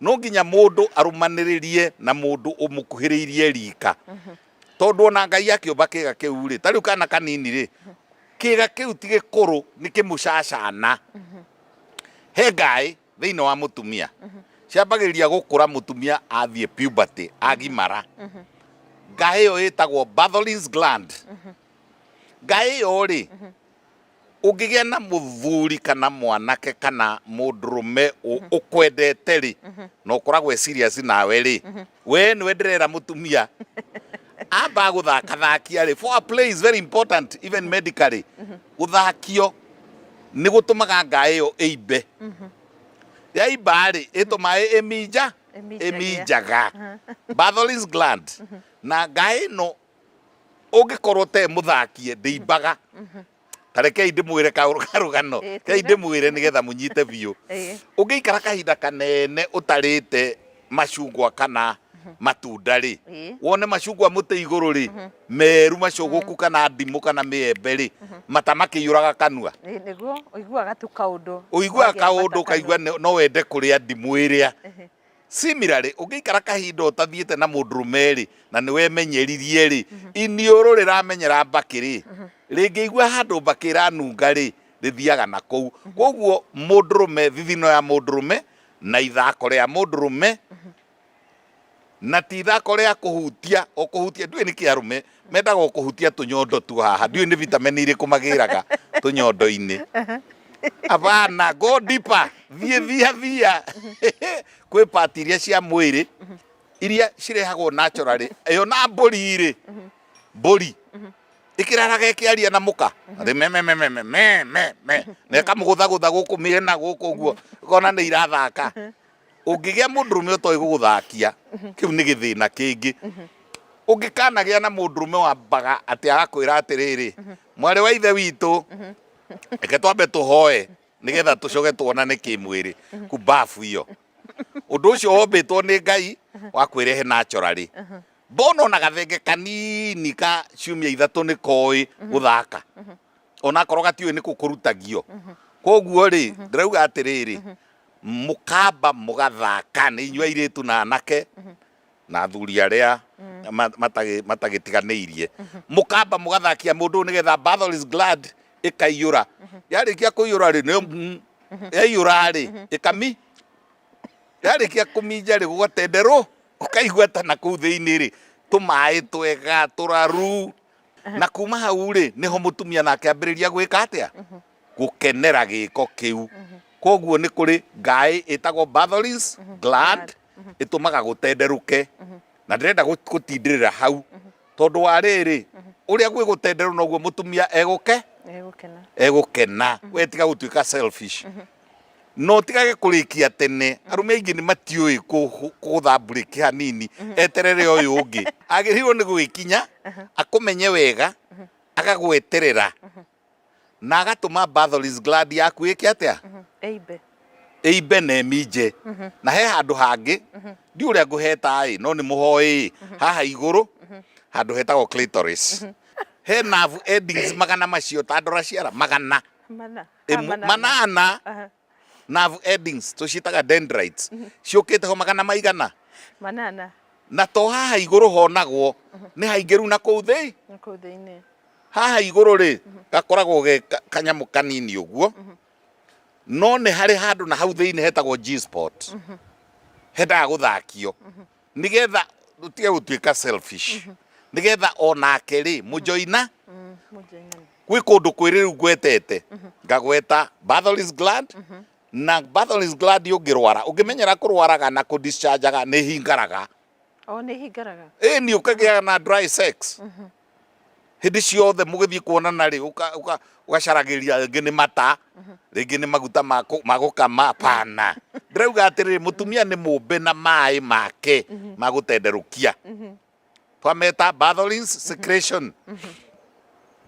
no nginya mundu arumaniririe na mundu umukuhiriirie rika tondu ona Ngai akiumba kiga kiu ri tariu kana kanini ri kiga kiu ti gikuru ni kimucacana he Ngai thiini wa mutumia ciambagiriria gukura mutumia athie puberty agimara Ngai yo itagwo Bartholin's gland Ngai yo ri ungigia na muthuri kana mwanake kana mundurume ukwendete ri no koragwe serious nawe ri we nwe ndirera mutumia amba guthakathakia ri foreplay is very important even medically guthakio ni gutumaga Ngai yo ibe yaimba ri ituma eminjaga Bartholin's gland na Ngai no ungikorwo te muthakie ndimbaga tarekei ndimwire karugano kei ndimwire nigetha munyite biu ungiikara kahinda kanene utarite macungwa kana matunda ri wone macungwa muti iguru ri meru macuguku kana ndimu kana miembe ri matamaki yuraga kanua niguo uiguaga tu kaundu kaigua no wende kuria ndimu iria similarly ungiikara kahinda utathiete na mundurume ri na niwe menyeririe ri iniuru riramenyera mbaki ri ringiigua handu mbaki ranunga ri rithiaga na kou koguo mundurume thithino ya mundurume na ithako ria mundurume na ti ithako ria kuhutia ndui ni kiarume mendaga kuhutia tunyondo tu haha ndui ni vitamin iriku magiraga tunyondo-ini abana go deeper thia kwi part iria cia mwiri iria cirehagwo naturally eyo na mburi ri mburi ikiraraga ikiaria na muka me ne kamugutha guku miena guku guo kona ni irathaka ungigia mundurume utoi guguthakia kiu ni githina kingi ungikanagia na mundurume wambaga ati agakwira atiriri mwari wa ithe witu eke twambe tuhoe nigetha tucoge tuonane kimwiri ku bafu iyo undu ucio wombitwo ni Ngai wakwirehe naturally bono na gathenge kanini ka ciumia ithatu ni koi guthaka ona korwo gatiwe ni kukurutagio koguo ri ndirauga atiriri mukamba mugathaka ni inywa iritu na anake na athuri aria matagitiganiirie mukamba mugathakia mundu nigetha Bartholin's gland ikaiyura yarikia kuiyura ri yaiyura ri ikami yarikia kuminja ri gugatenderu ukaigua ta na kuu thiini ri tumai twega turaru na kuma hau ri niho mutumia nake ambiriria gwika atia gukenera giko kiu koguo ni kuri Ngai itagwo Bartholin's gland itumaga gutenderuke na ndirenda gutindirira hau tondu wa riri uria gwi gutenderu noguo mutumia egukena wetiga gutuika selfish no tigage kurikia tene arume aingi ni matiui kuthamburikia hanini eterere uyu ungi agirirwo ni gwikinya akumenye wega agagweterera na agatuma Bartholin's gland yaku iki atia eibe na eminje na he handu hangi ndi uria nguheta no ni muhoi haha iguru handu hetagwo clitoris he nerve endings magana macio ta ndora ciara manana nerve endings tucitaga dendrites ciukite ho magana maigana manana na to haha iguru honagwo ni haingiru na kuu thiini haha iguru ri gakoragwo ge kanyamu kanini uguo no ni hari handu na hau thiini hetagwo G-spot hendaga guthakio nigetha utige gutuika selfish nigetha onake ri mujoina kwi kundu kwiriru gwetete ngagweta Bartholin's gland na Bartholin's gland ungirwara ungimenyera kurwaraga na kudischargeaga ni hingaraga ni ukagia na dry sex hindi ciothe mugithii kuonana ri ugacaragiria ringi ni mata ringi ni maguta magukama pana ndirauga atiriri mutumia ni mumbe na mai make magutenderukia twameta Bartholin's secretion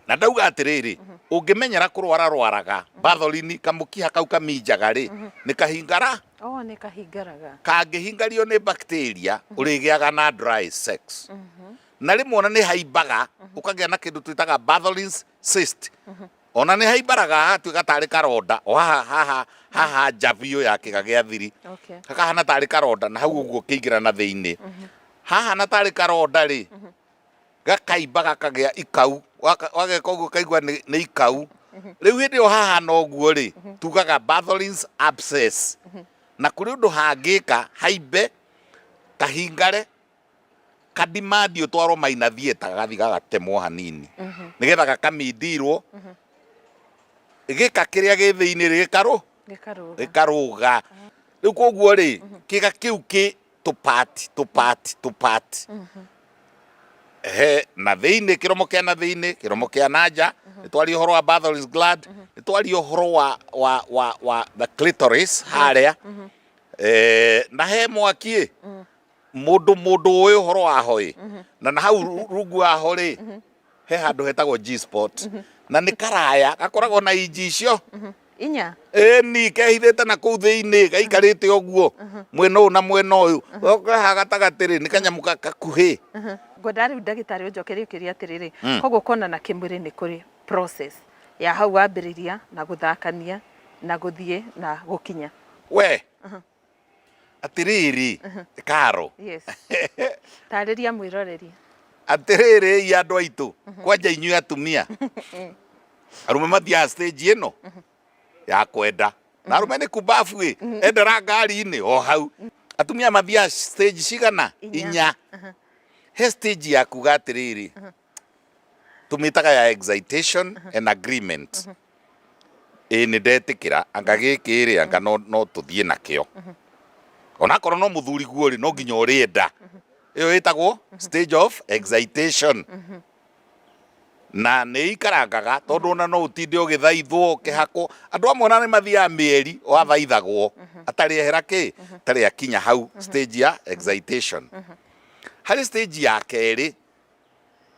na ndauga atiriri ungimenyera kurwaraga Bartholin kamukiha kau kaminjaga ri ni kahingara ni kahingaraga kangihingario ni bacteria urigiaga na dry sex na rimwe ona ni haimbaga ukagia na kindu twitaga Bartholin's cyst ona ni haimbaraga tuiga tari karonda haha haha njavio ya kiga gĩa thiri Okay. kakahana tarĩ karonda na hau ũguo kĩingĩra na thĩinĩ haha na tarĩ karonda rĩ gakaimba gakagĩa ikau wageka ũguo kaigua nĩ ikau rĩu hĩndĩ ĩyo hahana ũguo rĩ tugaga Bartholin's abscess na kũrĩ ũndũ hangĩka haimbe kahingare kadimandi ũtwarwo Maina Theatre gathi gagatemwo hanini nĩgetha gakamindirwo gĩka kĩrĩa gĩ thĩinĩ gĩkarũga rĩu koguo rĩ kĩga kĩu kĩ tũpati na thĩinĩ kĩromo kĩa na thĩinĩ kĩromo kĩa na nja nĩtwaria ũhoro wa Bartholin's gland nĩtwaria ũhoro wa the clitoris harĩa na he mwaki mũndũ ũĩ ũhoro waho na hau rungu waho rĩ he handũ hetagwo G-spot na nĩ karaya gakoragwo na inji icio inya ni kehithĩte na kũu thĩinĩ gaikarĩte ũguo mwena ũyũ na mwena ũyũ haha gatagatĩ rĩ nĩ kanyamũ gakuhĩ ngwenda rĩu ndagĩtarĩ ũnjokerie ũkĩria atĩrĩrĩ koguo kuonana kĩmwĩrĩ nĩ kũrĩ process ya hau wambĩrĩria na gũthakania na gũthiĩ na gũkinya we atĩrĩrĩ Karo yes tarĩria mwĩroreri atĩrĩrĩ i andũ aitũ kwanja inyuĩ atumia arũme mathiaga stage ĩno ya kwenda na arũme nĩ kumbabu endera ngari-inĩ o hau atumia mathiaga stage cigana inya he stage ya kuga atĩrĩrĩ tũmĩtaga ya excitation and agreement nĩ ndetĩkĩra anga gĩkĩ rĩ anga no tũthiĩ nakĩo onakorwo no mũthuri guo rĩ no nginya ũrĩenda ĩyo ĩtagwo stage of excitation na nĩ ikarangaga tondũ ona no ũtinde ũgĩthaithwo ũkĩhakwo andũ amwe ona nĩ mathiaga mĩeri wathaithagwo atarĩ ehera atarĩ akinya hau stage ya excitation harĩ stage ya kerĩ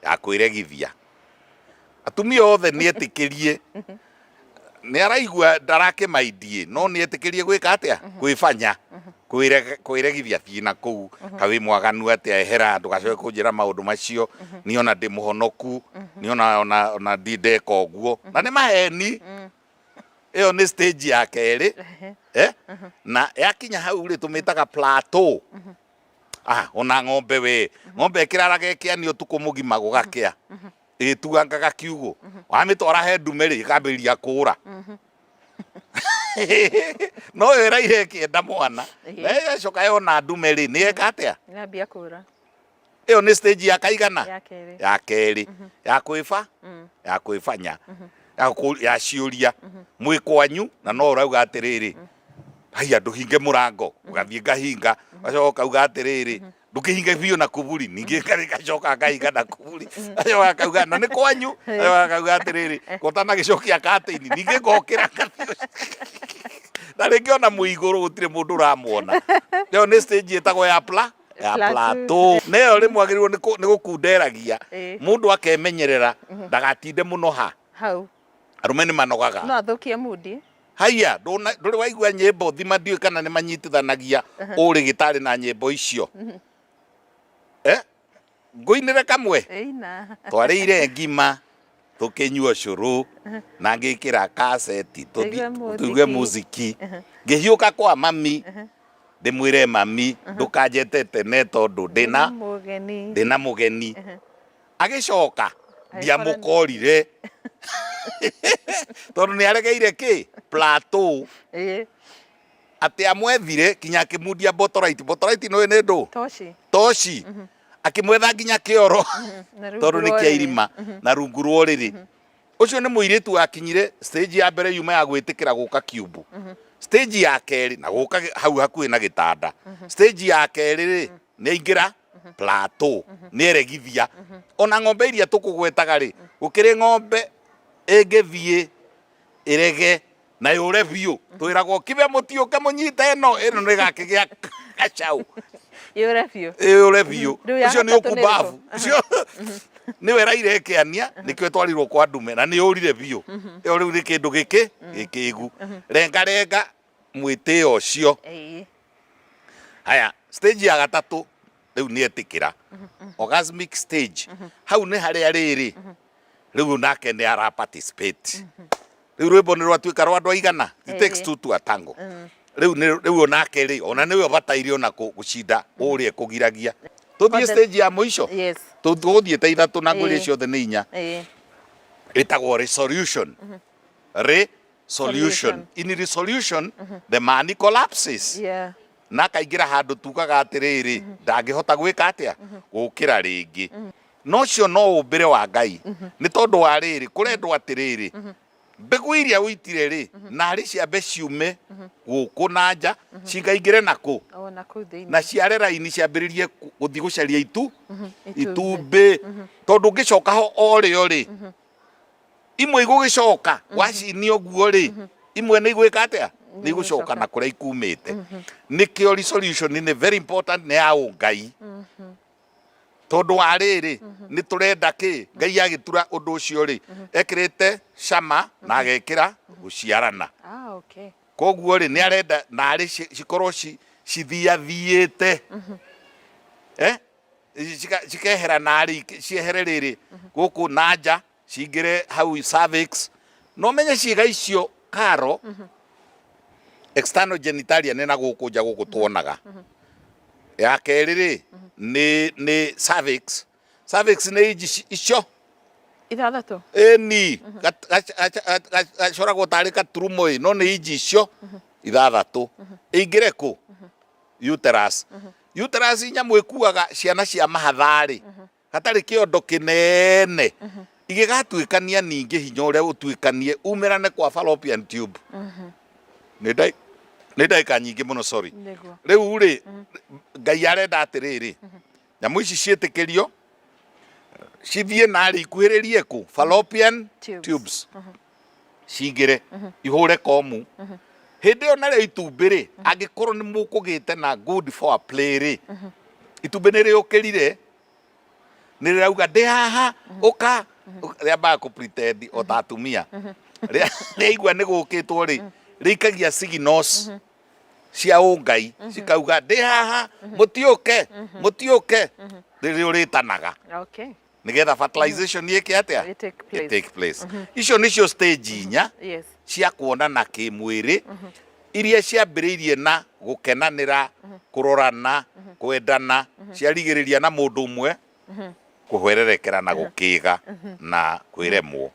ya kwĩregithia atumia othe nĩ etĩkĩrie nĩ araigua ndarakĩmaindie no nĩ etĩkĩrie gwĩka atĩa kwĩbanya kwĩregithia thiĩ na kũu kawĩ mwaganu atĩa ehera ndũgacoke kũnjĩra maũndũ macio nĩ ona ndĩ mũhonoku nĩ ona ndeka ũguo na nĩ maheni ĩyo nĩ stage ya kerĩ na yakinya hau rĩ tũmĩtaga plateau ona ng'ombe ĩkĩraraga ĩkĩanio ũtukũ mũgima gũgakĩa ĩgĩtuangaga kiugũ wamĩtwara he ndume rĩ ĩkambĩrĩria kũũra no ĩraire ĩkĩenda mwana na ĩgacoka yona ndume rĩ nĩ eka atĩa ngambia kũũra ĩyo nĩ stage ya kaigana ya kerĩ ya kwĩbanya ya ciũria mwĩ kwanyu na no ũrauga atĩrĩrĩ haiya ndũhinge mũrango ũgathiĩ ngahinga gacoka ũkauga atĩrĩrĩ ndũkĩhinge biũ na kuburi ningĩ gacoka ngahinga na kuburi gacoka kauga na nĩ kwanyu gacoka kauga atĩrĩrĩ gotana gĩcokia katĩini ningĩ ngokĩra na rĩngĩ ona mũigũrũ gũtirĩ mũndũ ũramuona ĩyo nĩ stage ĩtagwo ya plateau neyo rĩmwe agĩrĩirwo nĩ gũkunderagia mũndũ akemenyerera ndagatinde mũno hau arũme nĩ manogaga no athũkie mudi haiya ndũrĩ waigua nyĩmbo thima ndiũĩ kana nĩ manyitithanagia ũrĩgĩtarĩ na nyĩmbo icio ngũinĩre kamwe twarĩire ngima tũkĩnyua cũrũ na ngĩkĩra kaseti tũigue muziki ngĩhiũka kwa mami ndĩmwĩre mami ndũkanjete tene tondũ ndĩna mũgeni agĩcoka ndiamũkorire tondũ nĩ aregeire plateau atĩ amwethire kinya akĩmundia Botorite no nĩ ndũ toshi akĩmwetha nginya kĩoro tondũ nĩ kĩa irima na rungu rwa ũrĩrĩ ũcio nĩ mũirĩtu wakinyire stage ya mbere yuma ya gwĩtĩkĩra gũka kiumbu stage ya kerĩ na gũka hau hakuhĩ na gĩtanda stage ya kerĩ rĩ nĩ aingĩra plateau nĩ eregithia ona ng'ombe iria tũkũgwetaga rĩ gũkĩrĩ ng'ombe ĩngĩthiĩ ĩrege na yũre biũ twĩragwo kibe mũtiũke mũnyite ĩno nĩ gakĩgĩa gacaũ yũre biũ ũcio nĩ ũkumbabu ũcio nĩwe raire ĩkĩania nĩkĩo twarirwo kwa ndume na nĩ yũrire biũ ĩyo rĩu nĩ kĩndũ gĩkĩgu rengarenga mwĩtĩo ũcio haya stage ya gatatũ rĩu nĩ etĩkĩra orgasmic stage hau nĩ harĩa rĩrĩ rĩu nake nĩ ara participate riu rwimbo ni rwatuika rwa andu aigana it takes two to a tango riu onake ri ona niwe bataire ona gucinda uria kugiragia tuthie stage ya muico tuthiete ithatu na ngwiri ciothe ni inya itagwo resolution resolution in resolution the man collapses na kaingira handu tugaga atiriri ndangihota gwika atia gukira ringi no cio no umbire wa Ngai ni tondu wa riri kurendwo atiriri mbegu iria uitire ri na ri ciambe ciume guku na nja cingaingire naku na ciare raini ciambiririe guthi gucaria itumbi tondu ngicoka ho orio ri imwe igugicoka wacinio guo ri imwe ni igwika atia ni gucoka na kuria ikumite nikio resolution ni very important ni ya Ngai tondu wa riri ni turenda ki Ngai agitura undu ucio ri ekirite cama na agekira guciarana koguo ri ni arenda na ari cikorwo cithiathiite cikehera na ari ciehere riri guku nanja cingire hau cervix no menye ciiga icio karo external genitalia ni na guku nja guku tuonaga ya keriri ni cervix ni icio ithathatu ni gacora gutari katurumo no ni icio ithathatu ingire ku uterus nyamu ikuaga ciana cia mahathari hatari kiondo kinene igigatuikania ningi hinya uria utuikanie umirane kwa fallopian tube ni ndaika nyingi muno sorry riu ri Ngai arenda atiriri nyamu ici cietikirio cithie nari ikuhiririe ku fallopian tubes cingire ihure komu hindi yo nario itumbi ri angikorwo ni mukugite na good for play ri itumbi ni riukirire ni rauga ndi haha uka riamba ku pretend o tatumia riaigua ni gukitwo ri rikagia signals cia Ngai cikauga ndi haha mutiuke riri uritanaga nigetha fertilization yeke atia take place icio nicio stage inya cia kuonana kimwiri iria ciambiriirie na gukenanira kurorana kwendana ciarigiriria na mundu umwe kuhwererekera na gukiga na kwiremwo